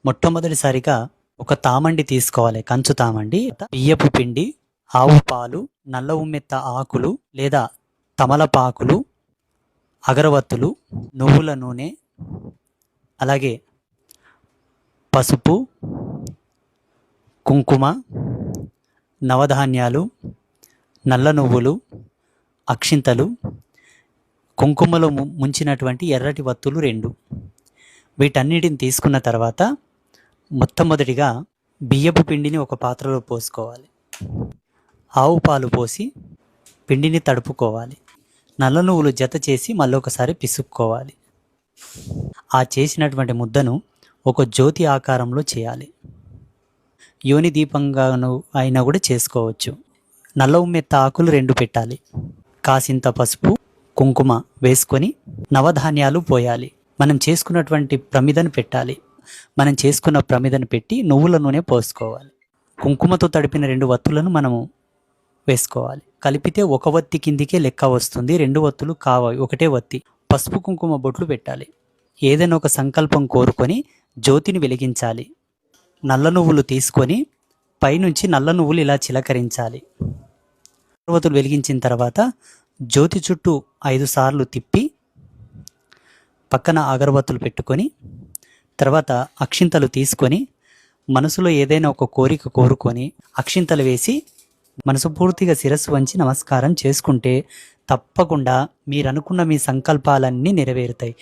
మొట్టమొదటిసారిగా ఒక తామండి తీసుకోవాలి, కంచు తామండి. బియ్యపు పిండి, ఆవు పాలు, నల్ల ఉమ్మెత్త ఆకులు లేదా తమలపాకులు, అగరవత్తులు, నువ్వుల నూనె, అలాగే పసుపు, కుంకుమ, నవధాన్యాలు, నల్ల నువ్వులు, అక్షింతలు, కుంకుమలో ముంచినటువంటి ఎర్రటి వత్తులు 2. వీటన్నిటిని తీసుకున్న తర్వాత మొట్టమొదటిగా బియ్యపు పిండిని ఒక పాత్రలో పోసుకోవాలి. ఆవు పాలు పోసి పిండిని తడుపుకోవాలి. నల్ల నువ్వులు జత చేసి మళ్ళొకసారి పిసుక్కోవాలి. ఆ చేసినటువంటి ముద్దను ఒక జ్యోతి ఆకారంలో చేయాలి. యోని దీపంగాను అయినా కూడా చేసుకోవచ్చు. నల్ల ఉమ్మెత్త ఆకులు 2 పెట్టాలి. కాసింత పసుపు, కుంకుమ వేసుకొని నవధాన్యాలు పోయాలి. మనం చేసుకున్నటువంటి ప్రమిదను పెట్టాలి. మనం చేసుకున్న ప్రమిదను పెట్టి నువ్వుల నూనె పోసుకోవాలి. కుంకుమతో తడిపిన 2 వత్తులను మనము వేసుకోవాలి. కలిపితే 1 వత్తి కిందికే లెక్క వస్తుంది. 2 వత్తులు కావాలి, 1 వత్తి. పసుపు కుంకుమ బొట్లు పెట్టాలి. ఏదైనా ఒక సంకల్పం కోరుకొని జ్యోతిని వెలిగించాలి. నల్ల నువ్వులు తీసుకొని పైనుంచి నల్ల నువ్వులు ఇలా చిలకరించాలి. అగరవత్తులు వెలిగించిన తర్వాత జ్యోతి చుట్టూ 5 సార్లు తిప్పి పక్కన అగరవత్తులు పెట్టుకొని తర్వాత అక్షింతలు తీసుకొని మనసులో ఏదైనా ఒక కోరిక కోరుకొని అక్షింతలు వేసి మనసు పూర్తిగా శిరస్సు వంచి నమస్కారం చేసుకుంటే తప్పకుండా మీరు అనుకున్న మీ సంకల్పాలన్నీ నెరవేరుతాయి.